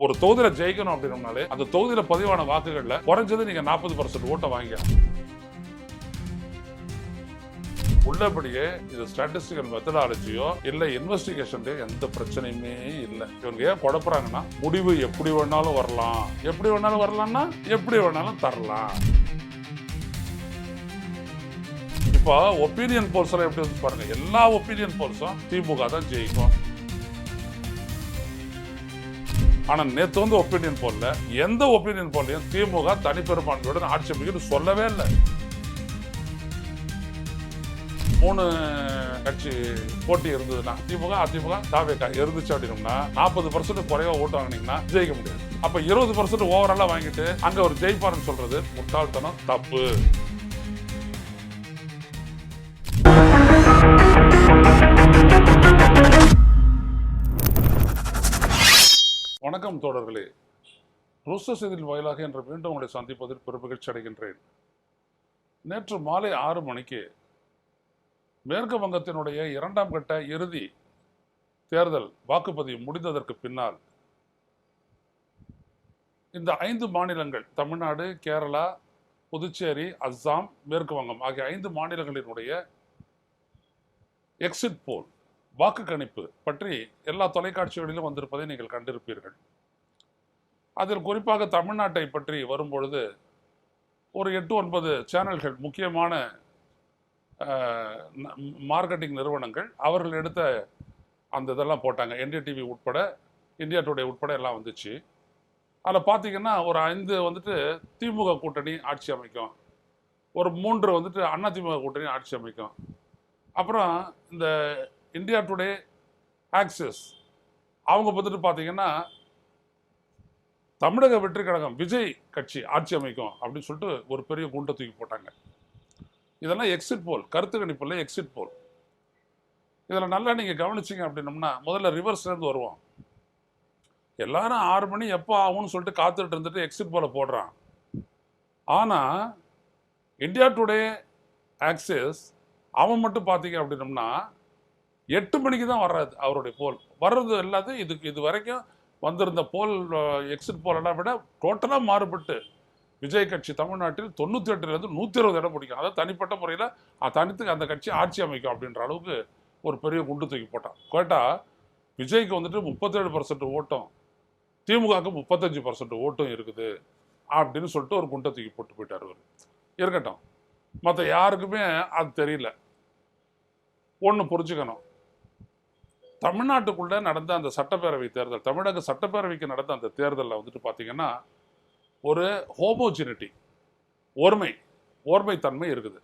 ஒரு தொகுதியில ஜெயிக்கணும் அப்படின்னாலே அந்த தொகுதியில பதிவான வாக்குகள்ல குறைஞ்சது நீங்க 40% ஓட்டை வாங்கிக்கலாம். உள்ளபடியே இது ஸ்டாட்டிஸ்டிக்கல் மெத்தடாலஜியோ இல்ல இன்வெஸ்டிகேஷன்லயோ எந்த பிரச்சனையுமே இல்லை. இவங்க ஏன் குழப்பறாங்கன்னா முடிவு எப்படி வேணாலும் வரலாம், எப்படி வேணாலும் வரலாம்னா எப்படி வேணாலும் தரலாம். இப்போ ஒப்பீனியன் போல்ஸ் எல்லாம் எப்படி வந்து பாருங்க, எல்லா ஒப்பீனியன் போல்ஸும் திமுக தான் ஜெயிக்கும். ஆனா நேத்து வந்து ஒப்பீனியன் போல்ல எந்த ஒப்பீனியன் போல்லையும் திமுக தனிப்பெரும்பான்மையுடன் ஆட்சி அமைக்கணும்னு சொல்லவே இல்லை. 3 கட்சி போட்டி இருந்ததுன்னா திமுக அதிமுக தாவேகா இருந்துச்சு அப்படின்னா 40% குறைவா ஓட்டு வாங்கினீங்கன்னா ஜெயிக்க முடியாது. அப்ப 20% ஓவராலா வாங்கிட்டு அங்க ஒரு ஜெயிப்பாருன்னு சொல்றது முட்டாள்தனம், தப்பு. வணக்கம் தோழர்களே, ருஸ்டர் செய்தியின் வாயிலாக என்று மீண்டும் உங்களை சந்திப்பதில் பெருமகிழ்ச்சி அடைகின்றேன். நேற்று மாலை 6 மணிக்கு மேற்கு வங்கத்தினுடைய 2ஆம் கட்ட இறுதி தேர்தல் வாக்குப்பதிவு முடிந்ததற்கு பின்னால் இந்த 5 மாநிலங்கள் தமிழ்நாடு, கேரளா, புதுச்சேரி, அஸ்ஸாம், மேற்கு வங்கம் ஆகிய 5 மாநிலங்களினுடைய எக்ஸிட் போல் வாக்கு கணிப்பு பற்றி எல்லா தொலைக்காட்சிகளிலும் வந்திருப்பதை நீங்கள் கண்டிருப்பீர்கள். அதில் குறிப்பாக தமிழ்நாட்டை பற்றி வரும்பொழுது ஒரு 8-9 சேனல்கள், முக்கியமான மார்க்கெட்டிங் நிறுவனங்கள் அவர்கள் எடுத்த அந்த இதெல்லாம் போட்டாங்க. NDTV உட்பட, இந்தியா டுடே உட்பட எல்லாம் வந்துச்சு. அதில் பார்த்தீங்கன்னா ஒரு 5 வந்துட்டு திமுக கூட்டணி ஆட்சி அமைக்கும், ஒரு 3 வந்துட்டு அதிமுக கூட்டணி ஆட்சி அமைக்கும். அப்புறம் இந்த இந்தியா டுடே, ஆக்சிஸ் அவங்க வந்துட்டு பார்த்தீங்கன்னா தமிழக வெற்றி கழகம் விஜய் கட்சி ஆட்சி அமைக்கும் அப்படின்னு சொல்லிட்டு ஒரு பெரிய குண்டை தூக்கி போட்டாங்க. இதெல்லாம் எக்ஸிட் போல், கருத்து கணிப்புல எக்ஸிட் போல். இதில் நல்லா நீங்கள் கவனிச்சிங்க அப்படின்னம்னா முதல்ல ரிவர்ஸ்லேருந்து வருவோம். எல்லாரும் 6 மணி எப்போ ஆகும்னு சொல்லிட்டு காத்துட்டு இருந்துட்டு எக்ஸிட் போல போடுறான். ஆனால் இந்தியா டுடே, ஆக்சிஸ் அவன் மட்டும் பார்த்தீங்க அப்படின்னம்னா 8 மணிக்கு தான் வர்றாது அவருடைய போல். வர்றது எல்லாத்தையும் இது வரைக்கும் வந்திருந்த போல், எக்ஸிட் போலெல்லாம் விட டோட்டலாக மாறுபட்டு விஜய் கட்சி தமிழ்நாட்டில் 98லேருந்து 120 இடம் பிடிக்கும். அதாவது தனிப்பட்ட முறையில் தனித்து அந்த கட்சி ஆட்சி அமைக்கும் அப்படின்ற அளவுக்கு ஒரு பெரிய குண்டு தூக்கி போட்டான். கேட்டால் விஜய்க்கு வந்துட்டு 37% ஓட்டம், திமுகவுக்கு 35% ஓட்டம் இருக்குது அப்படின்னு சொல்லிட்டு ஒரு குண்டை தூக்கி போட்டு போயிட்டார். அவர் இருக்கட்டும், மற்ற யாருக்குமே அது தெரியல. ஒன்று புரிஞ்சுக்கணும், தமிழ்நாட்டுக்குள்ளே நடந்த அந்த சட்டப்பேரவை தேர்தல், தமிழக சட்டப்பேரவைக்கு நடந்த அந்த தேர்தலில் வந்துட்டு பார்த்தீங்கன்னா ஒரு ஹோமோஜினிட்டி, ஓர்மைத்தன்மை இருக்குது.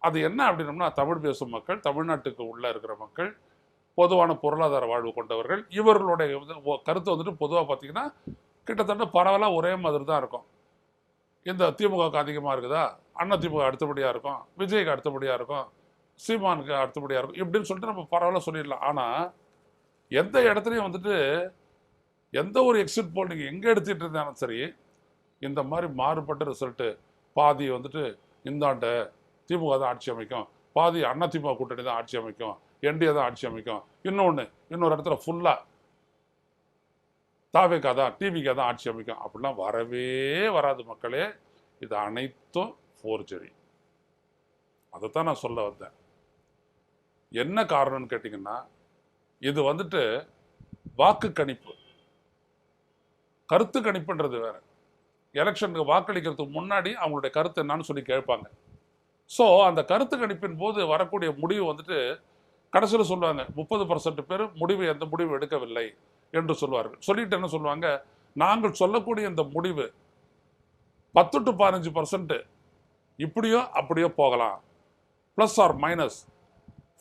அது என்ன அப்படின்னம்னா தமிழ் பேசும் மக்கள், தமிழ்நாட்டுக்கு உள்ளே இருக்கிற மக்கள், பொதுவான பொருளாதார வாழ்வு கொண்டவர்கள், இவர்களுடைய கருத்து வந்துட்டு பொதுவாக பார்த்தீங்கன்னா கிட்டத்தட்ட பரவலாக ஒரே மாதிரி தான் இருக்கும். இந்த திமுகவுக்கு அதிகமாக இருக்குதா, அதிமுக அடுத்தபடியாக இருக்கும், விஜய்க்கு அடுத்தபடியாக இருக்கும், சீமானுக்கு அடுத்தபடியாக இருக்கும், இப்படின்னு சொல்லிட்டு நம்ம பரவாயில்ல சொல்லிடலாம். ஆனால் எந்த இடத்துலையும் வந்துட்டு எந்த ஒரு எக்ஸிட் போல் நீங்கள் எங்கே எடுத்துகிட்டு இருந்தாலும் சரி, இந்த மாதிரி மாறுபட்ட ரிசல்ட்டு, பாதி வந்துட்டு இந்தாண்ட திமுக தான் ஆட்சி அமைக்கும், பாதி அதிமுக கூட்டணி தான் ஆட்சி அமைக்கும், என்டிஏ தான் ஆட்சி அமைக்கும், இன்னொரு இடத்துல ஃபுல்லாக தாவேகா தான், டிவிகா தான் ஆட்சி அமைக்கும், அப்படிலாம் வரவே வராது மக்களே. இது அனைத்தும் ஃபோர்ஜரி. அதைத்தான் நான் சொல்ல வந்தேன். என்ன காரணம்னு கேட்டிங்கன்னா, இது வந்துட்டு வாக்கு கணிப்பு, கருத்து கணிப்புன்றது வேற. எலெக்ஷனுக்கு வாக்களிக்கிறதுக்கு முன்னாடி அவங்களுடைய கருத்து என்னன்னு சொல்லி கேட்பாங்க. ஸோ அந்த கருத்து கணிப்பின் போது வரக்கூடிய முடிவு வந்துட்டு கடைசியில் சொல்லுவாங்க 30% பேர் எந்த முடிவு எடுக்கவில்லை என்று சொல்வார்கள். சொல்லிட்டு என்ன சொல்லுவாங்க, நாங்கள் சொல்லக்கூடிய இந்த முடிவு 10 to 15% இப்படியோ அப்படியோ போகலாம், ப்ளஸ் ஆர் மைனஸ்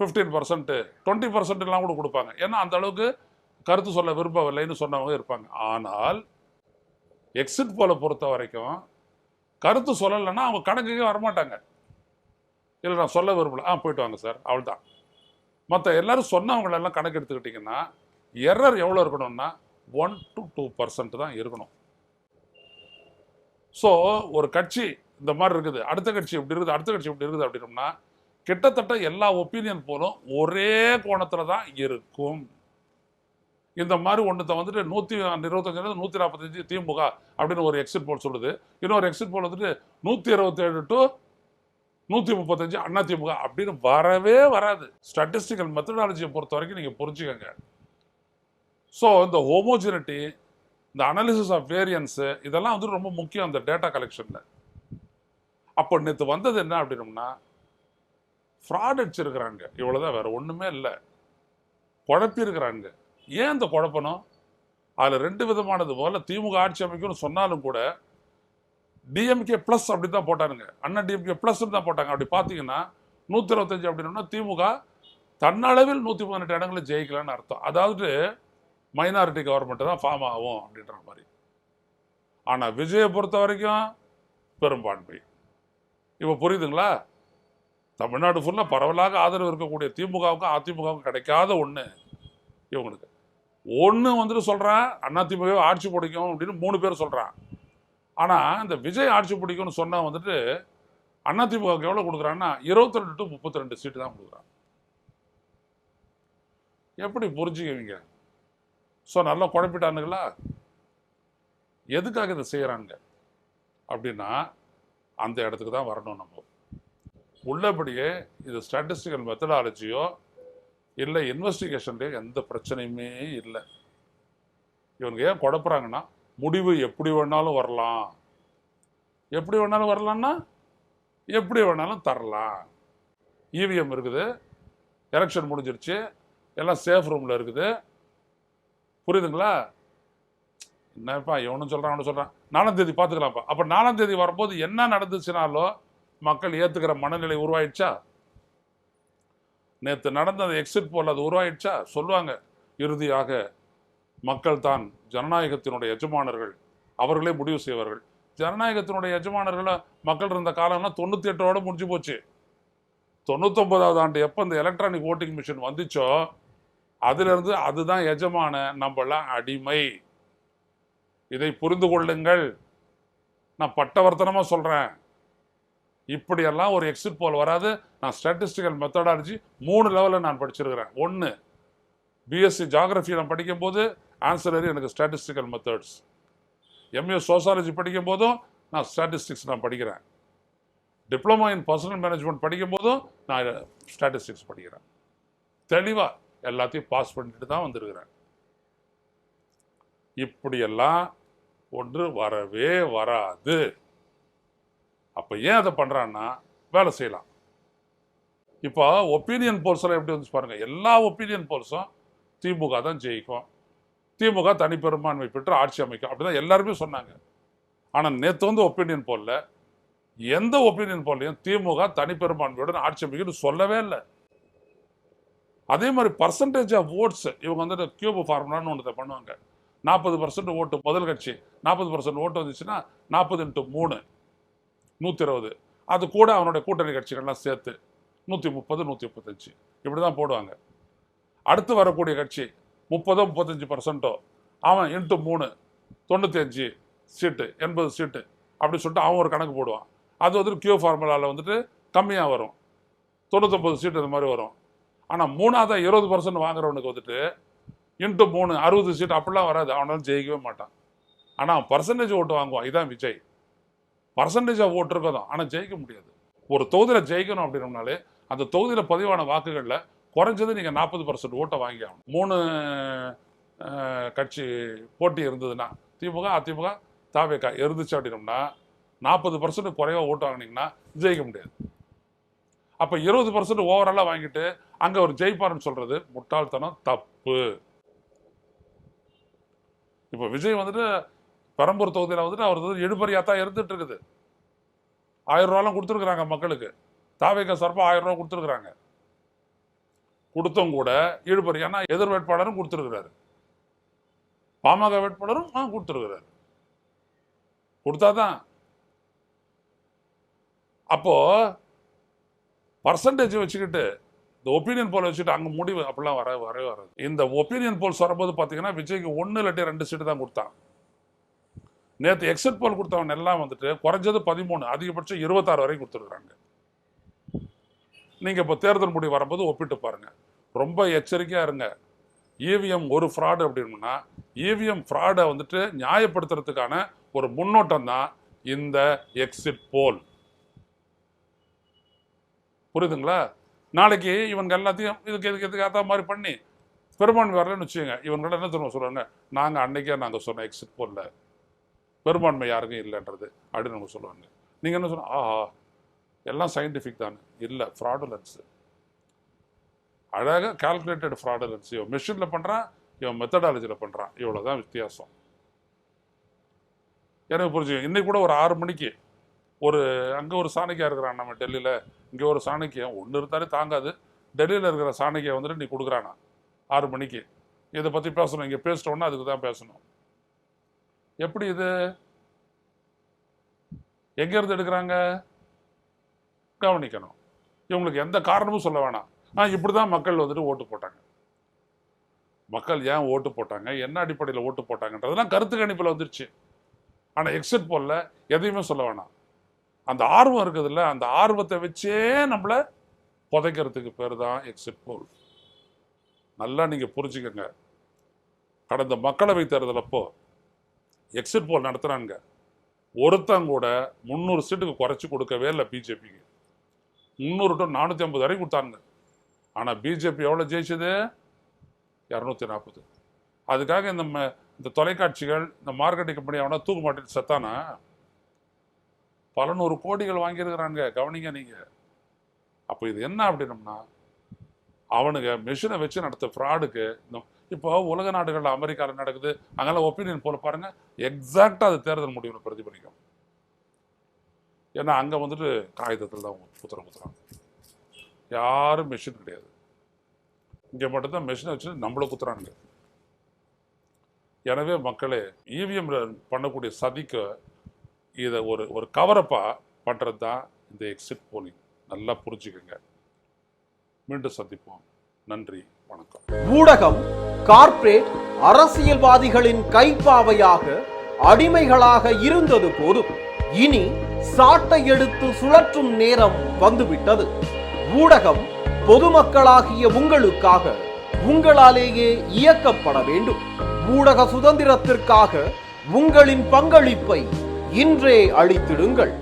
15%, 20% கூட கொடுப்பாங்க. ஏன்னா அந்த அளவுக்கு கருத்து சொல்ல விரும்பவில்லைன்னு சொன்னவங்க இருப்பாங்க. ஆனால் எக்ஸிட் போல பொறுத்த வரைக்கும் கருத்து சொல்லலைன்னா அவங்க கணக்குக்கே வரமாட்டாங்க. இல்லை நான் சொல்ல விரும்பல, போயிட்டு வாங்க சார், அவள் தான். மற்ற எல்லாரும் சொன்னவங்களெல்லாம் கணக்கு எடுத்துக்கிட்டிங்கன்னா எரர் எவ்வளோ இருக்கணும்னா 1 to 2% தான் இருக்கணும். ஸோ ஒரு கட்சி இந்த மாதிரி இருக்குது, அடுத்த கட்சி இப்படி இருக்குது அப்படின்னோம்னா கிட்டத்தட்ட எல்லா ஒப்பீனியன் போலும் ஒரே கோணத்தில் தான் இருக்கும். இந்த மாதிரி ஒன்றத்தை வந்துட்டு 125 145 திமுக அப்படின்னு ஒரு எக்ஸிட் போல் சொல்லுது. இன்னொரு எக்ஸிட் போல் வந்துட்டு 127 டு 135 அதிமுக அப்படின்னு வரவே வராது. ஸ்டாட்டிஸ்டிக்கல் மெத்தடாலஜியை பொறுத்த வரைக்கும் நீங்கள் புரிஞ்சுக்கங்க. ஸோ இந்த ஹோமோஜினிட்டி, இந்த அனாலிசிஸ் ஆஃப் வேரியன்ஸு, இதெல்லாம் வந்து ரொம்ப முக்கியம் அந்த டேட்டா கலெக்ஷனில். அப்போ நேற்று வந்தது என்ன அப்படின்னோம்னா, ஃப்ராட் அடிச்சிருக்கிறாங்க, இவ்வளோதான், வேற ஒன்றுமே இல்லை. குழப்பியிருக்கிறாங்க. ஏன் இந்த குழப்பணும்? அதில் ரெண்டு விதமானது. முதல்ல திமுக ஆட்சி அமைக்கும்னு சொன்னாலும் கூட டிஎம்கே ப்ளஸ் அப்படி தான் போட்டானுங்க. அண்ணா டிஎம்கே ப்ளஸ் தான் போட்டாங்க. அப்படி பார்த்தீங்கன்னா 125 அப்படின்னா திமுக தன்னளவில் 118 இடங்களில் ஜெயிக்கலான்னு அர்த்தம். அதாவது மைனாரிட்டி கவர்மெண்ட் தான் ஃபார்ம் ஆகும் அப்படின்ற மாதிரி. ஆனால் விஜயை பொறுத்த வரைக்கும் பெரும்பான்மை. இப்போ புரியுதுங்களா? தமிழ்நாடு ஃபுல்லாக பரவலாக ஆதரவு இருக்கக்கூடிய திமுகவுக்கும் அதிமுகவுக்கும் கிடைக்காத ஒன்று இவங்களுக்கு. ஒன்று வந்துட்டு சொல்கிறேன், அதிமுகவை ஆட்சி பிடிக்கும் அப்படின்னு 3 பேர் சொல்கிறான். ஆனால் இந்த விஜய் ஆட்சி பிடிக்கும்னு சொன்னால் வந்துட்டு அதிமுகவுக்கு எவ்வளோ கொடுக்குறான்னா 22 to 32 சீட்டு தான் கொடுக்குறான். எப்படி புரிஞ்சுக்குவீங்க? ஸோ நல்லா குழப்பிட்டானுங்களா? எதுக்காக இதை செய்கிறாங்க அப்படின்னா அந்த இடத்துக்கு தான் வரணும். நம்ம உள்ளபடியே இது ஸ்டாட்டிஸ்டிக்கல் மெத்தடாலஜியோ இல்லை இன்வெஸ்டிகேஷன்லேயோ எந்த பிரச்சனையுமே இல்லை. இவங்க ஏன் குழப்புறாங்கன்னா, முடிவு எப்படி வேணாலும் வரலாம். எப்படி வேணாலும் வரலான்னா எப்படி வேணாலும் தரலாம். இவிஎம் இருக்குது, எலெக்ஷன் முடிஞ்சிருச்சு, எல்லாம் சேஃப் ரூமில் இருக்குது. புரியுதுங்களா? என்னப்பா இவனும் சொல்கிறான், அவனு சொல்கிறான், 4ஆம் தேதி பார்த்துக்கலாம்ப்பா. அப்போ 4ஆம் தேதி வரும்போது என்ன நடந்துச்சுனாலும் மக்கள் ஏற்றுக்கிற மனநிலை உருவாயிடுச்சா? நேற்று நடந்த அந்த எக்ஸிட் போல் அது உருவாயிடுச்சா? சொல்லுவாங்க, இறுதியாக மக்கள் தான் ஜனநாயகத்தினுடைய எஜமானர்கள், அவர்களே முடிவு செய்வார்கள். ஜனநாயகத்தினுடைய எஜமானர்களை மக்கள் இருந்த காலம்னா 98ஓட முடிஞ்சு போச்சு. 99வது ஆண்டு எப்போ இந்த எலக்ட்ரானிக் ஓட்டிங் மிஷின் வந்துச்சோ அதிலிருந்து அதுதான் எஜமான, நம்மளாம் அடிமை. இதை புரிந்து கொள்ளுங்கள். நான் பட்டவர்த்தனமாக சொல்கிறேன். இப்படியெல்லாம் ஒரு எக்ஸிட் போல் வராது. நான் ஸ்டாட்டிஸ்டிக்கல் மெத்தடாலஜி 3 லெவலில் நான் படிச்சிருக்கிறேன். 1, பிஎஸ்சி ஜாகிரஃபி நான் படிக்கும்போது ஆன்சரரி எனக்கு ஸ்டாட்டிஸ்டிக்கல் மெத்தட்ஸ். எம்ஏ சோசியாலஜி படிக்கும் போதும் நான் ஸ்டாட்டிஸ்டிக்ஸ் நான் படிக்கிறேன். டிப்ளமோ இன் பர்சனல் மேனேஜ்மெண்ட் படிக்கும் போதும் நான் ஸ்டாட்டிஸ்டிக்ஸ் படிக்கிறேன். தெளிவாக எல்லாத்தையும் பாஸ் பண்ணிட்டு தான் வந்திருக்கிறேன். இப்படியெல்லாம் ஒன்று வரவே வராது. அப்போ ஏன் அதை பண்ணுறான்னா வேலை செய்யலாம். இப்போ ஒப்பீனியன் போல்ஸெல்லாம் எப்படி வந்து பாருங்கள், எல்லா ஒப்பீனியன் போல்ஸும் திமுக தான் ஜெயிக்கும், திமுக தனிப்பெரும்பான்மை பெற்று ஆட்சி அமைக்கும் அப்படிதான் எல்லாருமே சொன்னாங்க. ஆனால் நேற்று வந்து ஒப்பீனியன் போலில் எந்த ஒப்பீனியன் போல்லையும் திமுக தனிப்பெரும்பான்மையுடன் ஆட்சி அமைக்கும்னு சொல்லவே இல்லை. அதே மாதிரி பர்சன்டேஜ் ஆஃப் ஓட்ஸ் இவங்க வந்து கியூப் ஃபார்முலான்னு ஒன்று பண்ணுவாங்க. 40% ஓட்டு முதல் கட்சி, 40% ஓட்டு வந்துச்சுன்னா 40 × 3 120. அது கூட அவனுடைய கூட்டணி கட்சிகள்லாம் சேர்த்து 130 135 இப்படி தான் போடுவாங்க. அடுத்து வரக்கூடிய கட்சி 30 35% அவன் × 3 95 சீட்டு 80 சீட்டு அப்படி சொல்லிட்டு அவன் ஒரு கணக்கு போடுவான். அது வந்துட்டு கியூ ஃபார்முலாவில் வந்துட்டு கம்மியாக வரும், 99 சீட்டு இந்த மாதிரி வரும். ஆனால் 3ஆவது 20% வாங்குறவனுக்கு வந்துட்டு × 3 60 சீட்டு அப்படிலாம் வராது. அவனாலும் ஜெயிக்கவே மாட்டான். ஆனால் அவன் பர்சன்டேஜ் ஓட்டு வாங்குவான். இதுதான் விஜய். பர்சன்டேஜ் ஆஃப் ஓட்டு இருக்கதான், ஆனால் ஜெயிக்க முடியாது. ஒரு தொகுதியில் ஜெயிக்கணும் அப்படின்னோம்னாலே அந்த தொகுதியில் பதிவான வாக்குகளில் குறைஞ்சது நீங்கள் 40% ஓட்டை வாங்கி ஆகணும். 3 கட்சி போட்டி இருந்ததுன்னா திமுக அதிமுக தாவேகா இருந்துச்சு அப்படின்னோம்னா 40% குறைவாக ஓட்டு வாங்கினீங்கன்னா ஜெயிக்க முடியாது. அப்போ 20% ஓவராலாக வாங்கிட்டு அங்கே ஒரு ஜெயிப்பாருன்னு சொல்கிறது முட்டாள்தனம், தப்பு. இப்போ விஜய் வந்துட்டு பெரம்பூர் தொகுதியில் வந்துட்டு அவர் இழுபறியாக தான் இருந்துட்டு இருக்குது. 1000 ரூபாலாம் கொடுத்துருக்குறாங்க மக்களுக்கு. தாவேகா சார்பாக 1000 ரூபா கொடுத்துருக்குறாங்க. கொடுத்தும் கூட இழுபறியானா எதிர் வேட்பாளரும் கொடுத்துருக்கிறாரு, பாமக வேட்பாளரும் கொடுத்துருக்கிறாரு. கொடுத்தாதான். அப்போ பர்சன்டேஜ் வச்சுக்கிட்டு இந்த ஒப்பீனியன் போல் வச்சுட்டு அங்கே முடிவு அப்படிலாம் வரவே வராது. இந்த ஒப்பீனியன் போல்ஸ் வரும்போது பார்த்தீங்கன்னா விஜய்க்கு 1 இல்லாட்டி 2 சீட்டு தான் கொடுத்தான். நேற்று எக்ஸிட் போல் கொடுத்தவன் எல்லாம் வந்துட்டு குறைஞ்சது 13 அதிகபட்சம் 26 வரைக்கும் கொடுத்துருக்குறாங்க. நீங்கள் இப்போ தேர்தல் முடிவு வரும்போது ஒப்பிட்டு பாருங்க. ரொம்ப எச்சரிக்கையாக இருங்க. இவிஎம் ஒரு ஃப்ராடு அப்படின்னா இவிஎம் ஃப்ராடை வந்துட்டு நியாயப்படுத்துறதுக்கான ஒரு முன்னோட்டம் தான் இந்த எக்ஸிட் போல். புரியுதுங்களா? நாளைக்கு இவங்க எல்லாத்தையும் இதுக்கு ஏற்ற மாதிரி பண்ணி பெரும்பான்மை வரலன்னு வச்சுக்கோங்க, இவங்கள்ட்ட என்ன தெரியுமா சொல்லுவாங்க, நாங்கள் அன்னைக்கே நாங்கள் சொன்ன எக்ஸிட் போலில் பெரும்பான்மை யாருக்கும் இல்லைன்றது அப்படின்னு நம்ம சொல்லுவாங்க. நீங்கள் என்ன சொன்ன, ஆஹா எல்லாம் சயின்டிஃபிக் தானே, இல்லை ஃப்ராடுலன்ஸு, அழகாக கால்குலேட்டட் ஃப்ராடுலன்ஸ். இவன் மெஷினில் பண்ணுறான், இவன் மெத்தடாலஜியில் பண்ணுறான், இவ்வளோ தான் வித்தியாசம். எனக்கு புரிஞ்சுக்கோங்க. இன்னைக்கு கூட ஒரு 6 மணிக்கு அங்கே ஒரு சாணக்கியா இருக்கிறான் நம்ம டெல்லியில், இங்கே ஒரு சாணக்கியம் ஒன்று இருந்தாலே தாங்காது, டெல்லியில் இருக்கிற சாணக்கியை வந்துட்டு நீ கொடுக்குறானா 6 மணிக்கு இதை பற்றி பேசணும், இங்கே பேசிட்டோன்னா அதுக்கு தான் பேசணும். எப்படி இது எங்கேருந்து எடுக்கிறாங்க கவனிக்கணும். இவங்களுக்கு எந்த காரணமும் சொல்ல வேணாம். இப்படி தான் மக்கள் வந்துட்டு ஓட்டு போட்டாங்க. மக்கள் ஏன் ஓட்டு போட்டாங்க, என்ன அடிப்படையில் ஓட்டு போட்டாங்கன்றதெல்லாம் கருத்து கணிப்பில் வந்துருச்சு. ஆனால் எக்ஸிட் போல்ல எதையுமே சொல்ல வேணாம். அந்த ஆர்வம் இருக்குதுல்ல, அந்த ஆர்வத்தை வச்சே நம்மளை புதைக்கிறதுக்கு பேர் தான் எக்ஸிட் போல். நல்லா நீங்கள் புரிஞ்சுக்கங்க. கடந்த மக்களவை தேர்தல் அப்போ எக்ஸிட் போல் நடத்துகிறாங்க, ஒருத்தங்க கூட 300 சீட்டுக்கு குறைச்சி கொடுக்கவே இல்லை பிஜேபிக்கு. 300 to 450 வரை கொடுத்தாங்க. ஆனால் பிஜேபி எவ்வளோ ஜெயிச்சது? 240. அதுக்காக இந்த தொலைக்காட்சிகள், இந்த மார்க்கெட்டிங் கம்பெனி அவனா தூக்க மாட்டேன்னு செத்தானா பல 100 கோடிகள் வாங்கியிருக்கிறாங்க. கவனிங்க நீங்கள். அப்போ இது என்ன அப்படின்னம்னா, அவனுங்க மெஷினை வச்சு நடத்த ஃப்ராடுக்கு. இப்போ உலக நாடுகளில் அமெரிக்காவில் நடக்குது, அங்கெல்லாம் ஒப்பீனியன் போல பாருங்க, எக்ஸாக்டாக அது தேர்தல் முடிவில் பிரதிபலிக்கும். ஏன்னா அங்கே வந்துட்டு காகிதத்தில் தான் குத்துறாங்க, யாரும் மெஷின் கிடையாது. இங்கே மட்டும்தான் மெஷினை வச்சு நம்மளை குத்துறாங்க. எனவே மக்களே, இவிஎம் பண்ணக்கூடிய சதிக்கு இதை ஒரு கவரப்பா பண்ணுறது தான் இந்த எக்ஸிட் போலிங். நல்லா புரிஞ்சுக்கங்க. மீண்டும் சந்திப்போம். நன்றி, வணக்கம். ஊடகம் கார்ப்பரேட் அரசியல்வாதிகளின் கைப்பாவையாக, அடிமைகளாக இருந்தது போதும். இனி சாட்டை எடுத்து சுழற்றும் நேரம் வந்துவிட்டது. ஊடகம் பொதுமக்களாகிய உங்களுக்காக, உங்களாலேயே இயக்கப்பட வேண்டும். ஊடக சுதந்திரத்திற்காக உங்களின் பங்களிப்பை இன்றே அளித்திடுங்கள்.